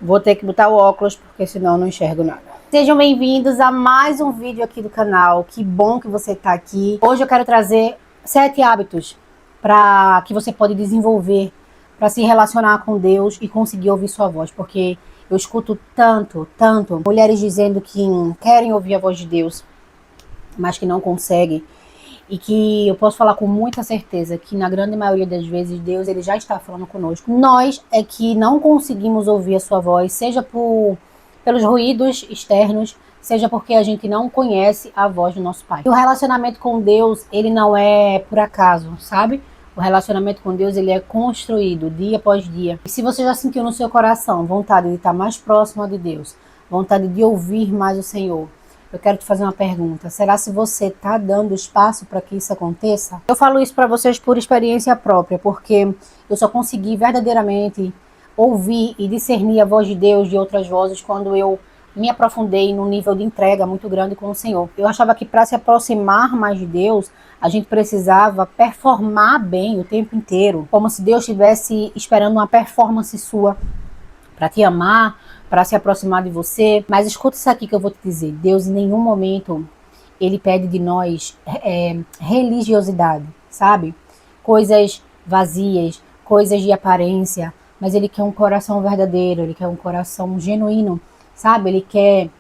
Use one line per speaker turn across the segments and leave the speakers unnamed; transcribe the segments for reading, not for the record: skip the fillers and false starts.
Vou ter que botar o óculos, porque senão eu não enxergo nada. Sejam bem-vindos a mais um vídeo aqui do canal. Que bom que você está aqui. Hoje eu quero trazer 7 hábitos para que você pode desenvolver para se relacionar com Deus e conseguir ouvir sua voz. Porque eu escuto tanto mulheres dizendo que querem ouvir a voz de Deus, mas que não conseguem. E que eu posso falar com muita certeza que na grande maioria das vezes Deus ele já está falando conosco. Nós é que não conseguimos ouvir a sua voz, seja pelos ruídos externos, seja porque a gente não conhece a voz do nosso Pai. E o relacionamento com Deus, ele não é por acaso, sabe? O relacionamento com Deus, ele é construído dia após dia. E se você já sentiu no seu coração vontade de estar mais próximo de Deus, vontade de ouvir mais o Senhor, eu quero te fazer uma pergunta. Será se você está dando espaço para que isso aconteça? Eu falo isso para vocês por experiência própria, porque eu só consegui verdadeiramente ouvir e discernir a voz de Deus de outras vozes quando eu me aprofundei num nível de entrega muito grande com o Senhor. Eu achava que para se aproximar mais de Deus, a gente precisava performar bem o tempo inteiro, como se Deus estivesse esperando uma performance sua para te amar, para se aproximar de você. Mas escuta isso aqui que eu vou te dizer. Deus em nenhum momento ele pede de nós religiosidade, sabe? Coisas vazias, coisas de aparência, mas ele quer um coração verdadeiro, ele quer um coração genuíno, sabe? Ele quer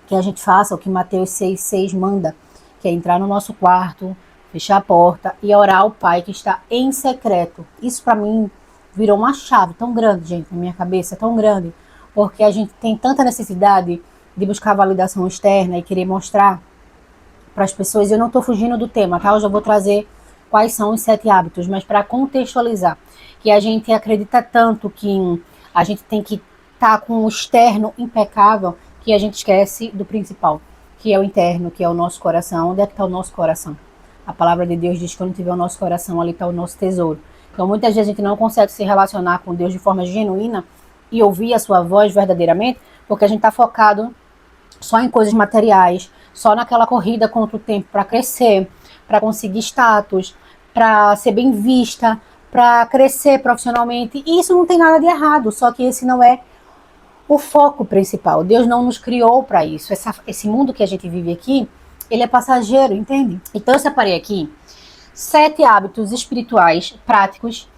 que a gente faça o que Mateus 6,6 manda, que é entrar no nosso quarto, fechar a porta e orar ao Pai que está em secreto. Isso para mim virou uma chave tão grande, gente, na minha cabeça, tão grande, porque a gente tem tanta necessidade de buscar validação externa e querer mostrar para as pessoas. Eu não estou fugindo do tema, tá? Eu já vou trazer quais são os 7 hábitos, mas para contextualizar, que a gente acredita tanto que a gente tem que estar com o externo impecável, que a gente esquece do principal, que é o interno, que é o nosso coração. Onde é que está o nosso coração? A palavra de Deus diz que quando tiver o nosso coração, ali está o nosso tesouro. Então muitas vezes a gente não consegue se relacionar com Deus de forma genuína e ouvir a sua voz verdadeiramente, porque a gente está focado só em coisas materiais, só naquela corrida contra o tempo para crescer, para conseguir status, para ser bem vista, para crescer profissionalmente. E isso não tem nada de errado, só que esse não é o foco principal. Deus não nos criou para isso. Esse mundo que a gente vive aqui, ele é passageiro, entende? Então eu separei aqui 7 hábitos espirituais práticos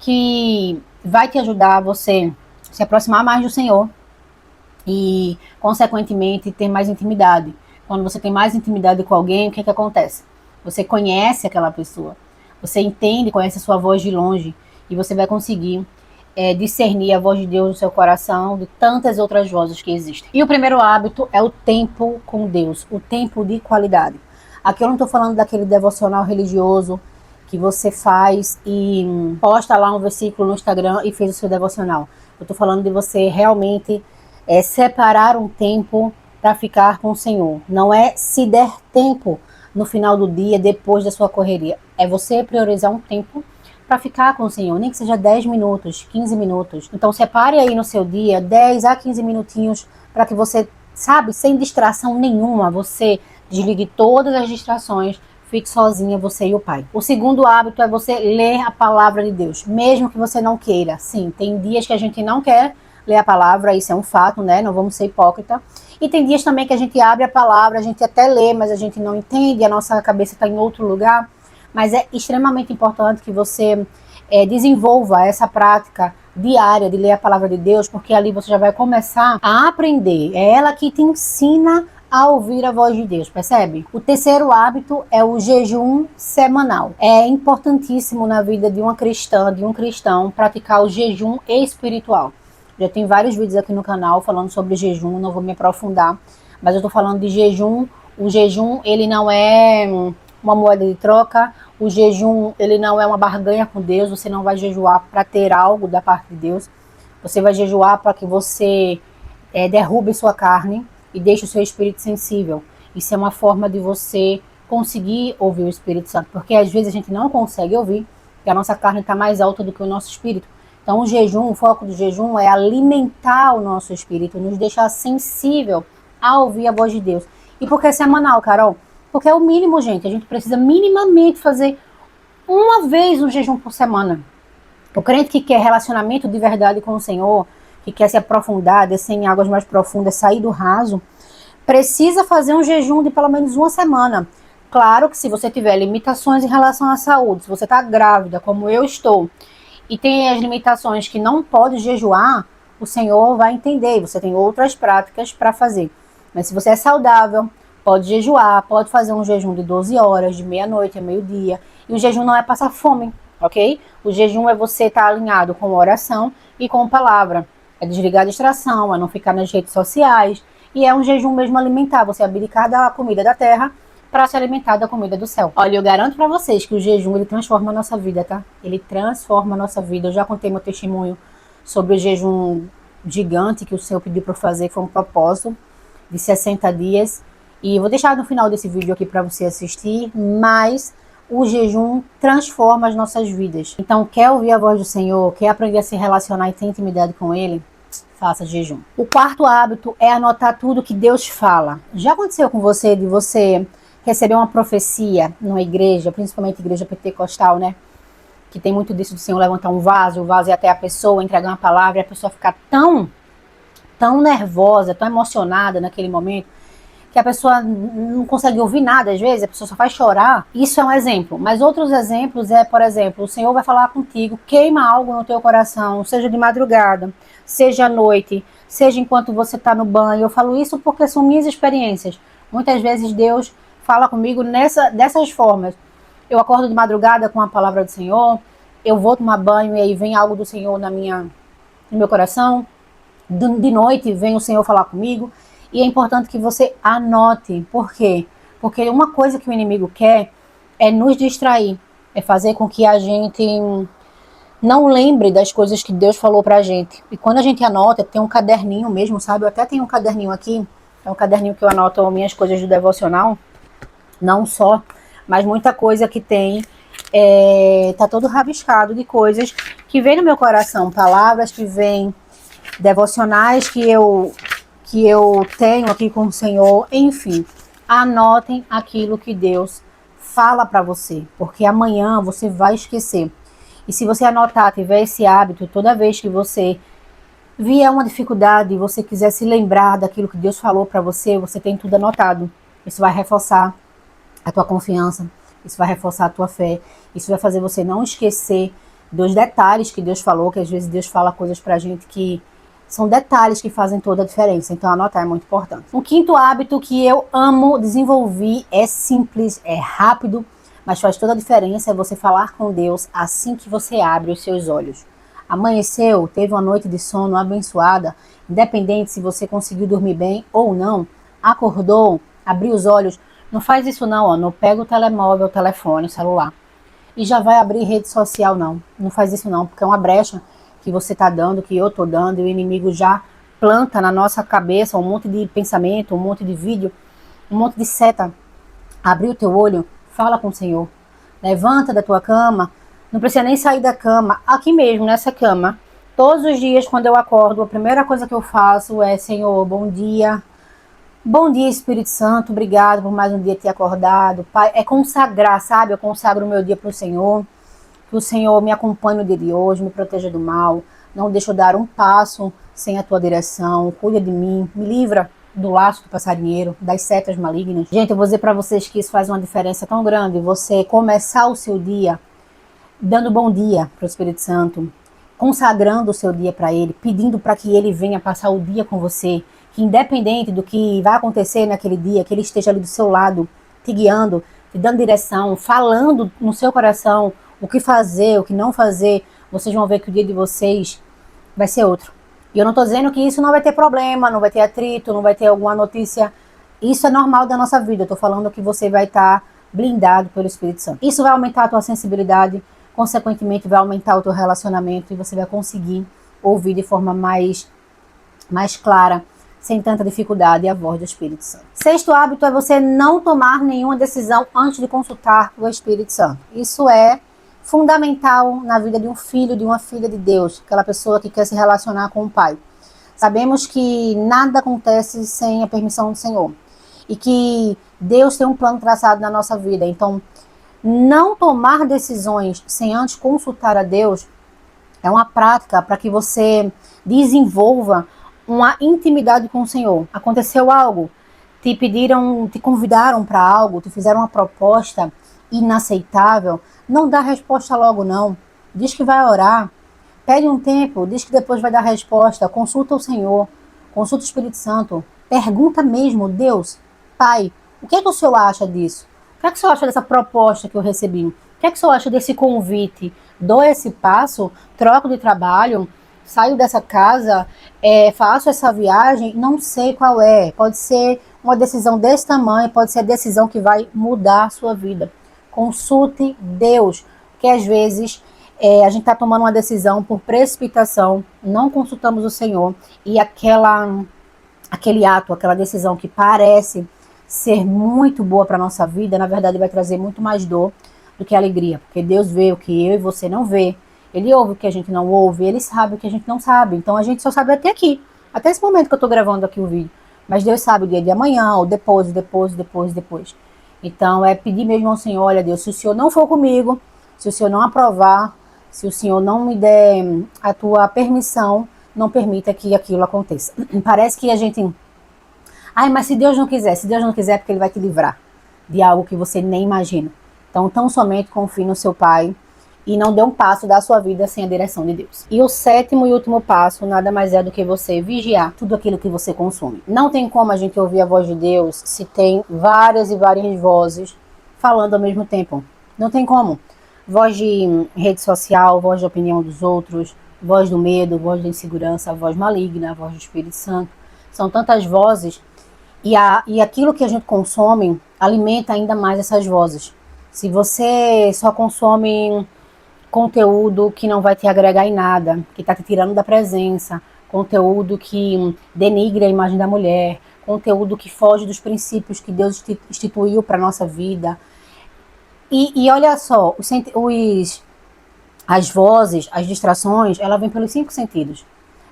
que vai te ajudar a você se aproximar mais do Senhor e, consequentemente, ter mais intimidade. Quando você tem mais intimidade com alguém, o que acontece? Você conhece aquela pessoa, você entende, conhece a sua voz de longe e você vai conseguir discernir a voz de Deus no seu coração de tantas outras vozes que existem. E o primeiro hábito é o tempo com Deus, o tempo de qualidade. Aqui eu não estou falando daquele devocional religioso que você faz e posta lá um versículo no Instagram e fez o seu devocional. Eu estou falando de você realmente separar um tempo para ficar com o Senhor. Não é se der tempo no final do dia, depois da sua correria. É você priorizar um tempo para ficar com o Senhor, nem que seja 10 minutos, 15 minutos. Então separe aí no seu dia 10 a 15 minutinhos para que você, sabe, sem distração nenhuma, você desligue todas as distrações, fique sozinha, você e o Pai. O segundo hábito é você ler a palavra de Deus, mesmo que você não queira. Sim, tem dias que a gente não quer ler a palavra, isso é um fato, né? Não vamos ser hipócrita. E tem dias também que a gente abre a palavra, a gente até lê, mas a gente não entende, a nossa cabeça está em outro lugar. Mas é extremamente importante que você desenvolva essa prática diária de ler a palavra de Deus, porque ali você já vai começar a aprender. É ela que te ensina a ouvir a voz de Deus, percebe? O terceiro hábito é o jejum semanal. É importantíssimo na vida de uma cristã, de um cristão, praticar o jejum espiritual. Já tem vários vídeos aqui no canal falando sobre jejum, não vou me aprofundar, mas eu tô falando de jejum. O jejum, ele não é uma moeda de troca, o jejum, ele não é uma barganha com Deus, você não vai jejuar para ter algo da parte de Deus, você vai jejuar para que você derrube sua carne e deixe o seu espírito sensível. Isso é uma forma de você conseguir ouvir o Espírito Santo, porque às vezes a gente não consegue ouvir, porque a nossa carne está mais alta do que o nosso espírito. Então o jejum, o foco do jejum é alimentar o nosso espírito, nos deixar sensível a ouvir a voz de Deus. E por que semanal, Carol? Porque é o mínimo, gente. A gente precisa minimamente fazer uma vez um jejum por semana. O crente que quer relacionamento de verdade com o Senhor, que quer se aprofundar, descer em águas mais profundas, sair do raso, precisa fazer um jejum de pelo menos uma semana. Claro que se você tiver limitações em relação à saúde, se você está grávida, como eu estou, e tem as limitações que não pode jejuar, o Senhor vai entender, você tem outras práticas para fazer. Mas se você é saudável, pode jejuar, pode fazer um jejum de 12 horas, de meia-noite a meio-dia. E o jejum não é passar fome, ok? O jejum é você estar alinhado com oração e com palavra. É desligar a distração, é não ficar nas redes sociais. E é um jejum mesmo alimentar, você abdicar da comida da terra para se alimentar da comida do céu. Olha, eu garanto para vocês que o jejum, ele transforma a nossa vida, tá? Ele transforma a nossa vida. Eu já contei meu testemunho sobre o jejum gigante que o Senhor pediu para eu fazer, que foi um propósito de 60 dias. E eu vou deixar no final desse vídeo aqui para você assistir, mas o jejum transforma as nossas vidas. Então, quer ouvir a voz do Senhor, quer aprender a se relacionar e ter intimidade com Ele? Faça jejum. O quarto hábito é anotar tudo que Deus fala. Já aconteceu com você de você receber uma profecia numa igreja, principalmente igreja pentecostal, né? Que tem muito disso do Senhor levantar um vaso, o vaso é até a pessoa, entregar uma palavra e a pessoa ficar tão nervosa, tão emocionada naquele momento, que a pessoa não consegue ouvir nada, às vezes, a pessoa só faz chorar. Isso é um exemplo. Mas outros exemplos é, por exemplo, o Senhor vai falar contigo, queima algo no teu coração, seja de madrugada, seja à noite, seja enquanto você está no banho. Eu falo isso porque são minhas experiências. Muitas vezes Deus fala comigo dessas formas. Eu acordo de madrugada com a palavra do Senhor, eu vou tomar banho e aí vem algo do Senhor no meu coração. De noite vem o Senhor falar comigo. E é importante que você anote. Por quê? Porque uma coisa que o inimigo quer é nos distrair. É fazer com que a gente não lembre das coisas que Deus falou pra gente. E quando a gente anota, tem um caderninho mesmo, sabe? Eu até tenho um caderninho aqui. É um caderninho que eu anoto minhas coisas do devocional. Não só, mas muita coisa que tem. Tá todo rabiscado de coisas que vem no meu coração. Palavras que vêm, devocionais que eu tenho aqui com o Senhor. Enfim, anotem aquilo que Deus fala para você, porque amanhã você vai esquecer. E se você anotar, tiver esse hábito, toda vez que você vier uma dificuldade e você quiser se lembrar daquilo que Deus falou para você, você tem tudo anotado. Isso vai reforçar a tua confiança, isso vai reforçar a tua fé, isso vai fazer você não esquecer dos detalhes que Deus falou, que às vezes Deus fala coisas pra gente que são detalhes que fazem toda a diferença. Então anotar é muito importante. Um quinto hábito que eu amo desenvolver é simples, é rápido, mas faz toda a diferença, é você falar com Deus assim que você abre os seus olhos. Amanheceu, teve uma noite de sono abençoada, independente se você conseguiu dormir bem ou não, acordou, abriu os olhos, não faz isso não, ó, não pega o telemóvel, o telefone, o celular e já vai abrir rede social não. Não faz isso não, porque é uma brecha que você está dando, que eu estou dando, e o inimigo já planta na nossa cabeça um monte de pensamento, um monte de vídeo, um monte de seta. Abre o teu olho, fala com o Senhor. Levanta da tua cama, não precisa nem sair da cama, aqui mesmo, nessa cama. Todos os dias, quando eu acordo, a primeira coisa que eu faço é: Senhor, bom dia. Bom dia, Espírito Santo, obrigado por mais um dia ter acordado. Pai, é consagrar, sabe? Eu consagro o meu dia para o Senhor. Que o Senhor me acompanhe no dia de hoje, me proteja do mal. Não deixe eu dar um passo sem a tua direção. Cuida de mim, me livra do laço do passarinheiro, das setas malignas. Gente, eu vou dizer para vocês que isso faz uma diferença tão grande. Você começar o seu dia dando bom dia para o Espírito Santo, consagrando o seu dia para Ele, pedindo para que Ele venha passar o dia com você. Que independente do que vai acontecer naquele dia, que Ele esteja ali do seu lado, te guiando, te dando direção, falando no seu coração o que fazer, o que não fazer. Vocês vão ver que o dia de vocês vai ser outro. E eu não estou dizendo que isso não vai ter problema, não vai ter atrito, não vai ter alguma notícia. Isso é normal da nossa vida. Eu estou falando que você vai estar blindado pelo Espírito Santo. Isso vai aumentar a tua sensibilidade, consequentemente vai aumentar o teu relacionamento e você vai conseguir ouvir de forma mais clara, sem tanta dificuldade, a voz do Espírito Santo. Sexto hábito é você não tomar nenhuma decisão antes de consultar o Espírito Santo. Isso é fundamental na vida de um filho, de uma filha de Deus, aquela pessoa que quer se relacionar com o Pai. Sabemos que nada acontece sem a permissão do Senhor e que Deus tem um plano traçado na nossa vida. Então, não tomar decisões sem antes consultar a Deus É uma prática para que você desenvolva uma intimidade com o Senhor. Aconteceu algo, te pediram, te convidaram para algo, te fizeram uma proposta inaceitável, não dá resposta logo não. Diz que vai orar, pede um tempo, diz que depois vai dar resposta, consulta o Senhor, consulta o Espírito Santo, pergunta mesmo, Deus, Pai, o que é que o Senhor acha disso? O que é que o Senhor acha dessa proposta que eu recebi? O que é que o Senhor acha desse convite? Dou esse passo, troco de trabalho, saio dessa casa, faço essa viagem, não sei qual é. Pode ser uma decisão desse tamanho, pode ser a decisão que vai mudar a sua vida. Consulte Deus, porque às vezes a gente está tomando uma decisão por precipitação, não consultamos o Senhor, e aquele ato, aquela decisão que parece ser muito boa para a nossa vida, na verdade vai trazer muito mais dor do que alegria, porque Deus vê o que eu e você não vê, Ele ouve o que a gente não ouve, Ele sabe o que a gente não sabe, então a gente só sabe até aqui, até esse momento que eu estou gravando aqui o vídeo, mas Deus sabe o dia de amanhã, ou depois. Então é pedir mesmo ao Senhor, olha Deus, se o Senhor não for comigo, se o Senhor não aprovar, se o Senhor não me der a tua permissão, não permita que aquilo aconteça. Parece que a gente... mas se Deus não quiser é porque Ele vai te livrar de algo que você nem imagina. Então, tão somente confie no seu Pai e não dê um passo da sua vida sem a direção de Deus. E o 7º e último passo, nada mais é do que você vigiar tudo aquilo que você consome. Não tem como a gente ouvir a voz de Deus se tem várias e várias vozes falando ao mesmo tempo. Não tem como. Voz de rede social, voz de opinião dos outros, voz do medo, voz da insegurança, voz maligna, voz do Espírito Santo. São tantas vozes e aquilo que a gente consome alimenta ainda mais essas vozes. Se você só consome conteúdo que não vai te agregar em nada, que está te tirando da presença, conteúdo que denigre a imagem da mulher, conteúdo que foge dos princípios que Deus instituiu para a nossa vida. E olha só, as vozes, as distrações, ela vem pelos 5 sentidos.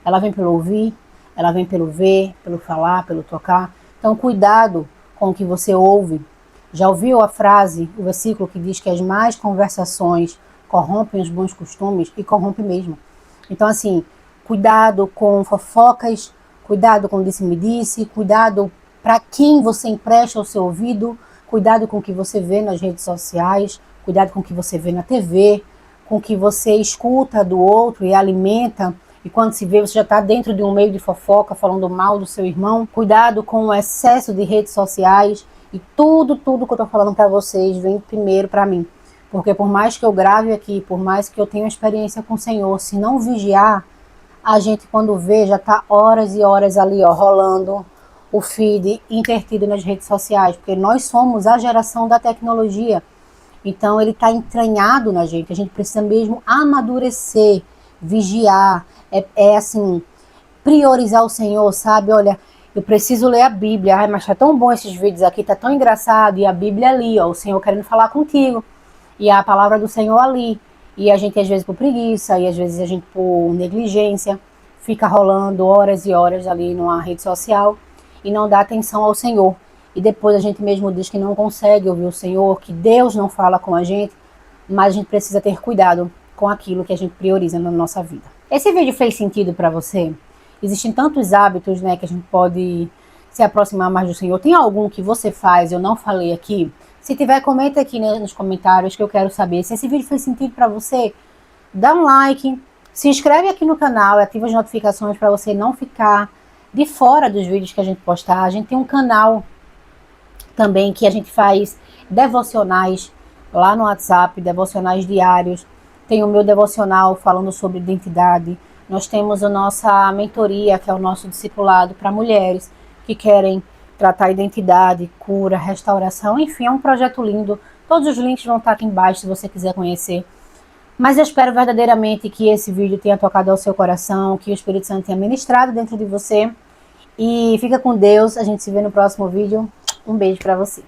Ela vem pelo ouvir, ela vem pelo ver, pelo falar, pelo tocar. Então, cuidado com o que você ouve. Já ouviu a frase, o versículo que diz que as más conversações corrompem os bons costumes? E corrompe mesmo. Então, assim, cuidado com fofocas, cuidado com disse-me-disse, cuidado para quem você empresta o seu ouvido, cuidado com o que você vê nas redes sociais, cuidado com o que você vê na TV, com o que você escuta do outro e alimenta, e quando se vê você já está dentro de um meio de fofoca, falando mal do seu irmão. Cuidado com o excesso de redes sociais, e tudo que eu estou falando para vocês vem primeiro para mim. Porque por mais que eu grave aqui, por mais que eu tenha experiência com o Senhor, se não vigiar, a gente quando vê já está horas e horas ali, ó, rolando o feed intertido nas redes sociais, porque nós somos a geração da tecnologia, então ele está entranhado na gente, a gente precisa mesmo amadurecer, vigiar, assim, priorizar o Senhor, sabe? Olha, eu preciso ler a Bíblia, mas tá tão bom esses vídeos aqui, tá tão engraçado, e a Bíblia ali, ó, o Senhor querendo falar contigo, e a palavra do Senhor ali, e a gente às vezes por preguiça, e às vezes a gente por negligência, fica rolando horas e horas ali numa rede social, e não dá atenção ao Senhor, e depois a gente mesmo diz que não consegue ouvir o Senhor, que Deus não fala com a gente, mas a gente precisa ter cuidado com aquilo que a gente prioriza na nossa vida. Esse vídeo fez sentido para você? Existem tantos hábitos, né, que a gente pode se aproximar mais do Senhor. Tem algum que você faz, eu não falei aqui? Se tiver, comenta aqui, né, nos comentários, que eu quero saber. Se esse vídeo fez sentido para você, dá um like, se inscreve aqui no canal e ativa as notificações para você não ficar de fora dos vídeos que a gente postar. A gente tem um canal também que a gente faz devocionais lá no WhatsApp, devocionais diários. Tem o meu devocional falando sobre identidade. Nós temos a nossa mentoria, que é o nosso discipulado para mulheres que querem tratar identidade, cura, restauração, enfim, é um projeto lindo. Todos os links vão estar aqui embaixo se você quiser conhecer. Mas eu espero verdadeiramente que esse vídeo tenha tocado ao seu coração, que o Espírito Santo tenha ministrado dentro de você. E fica com Deus, a gente se vê no próximo vídeo. Um beijo para você.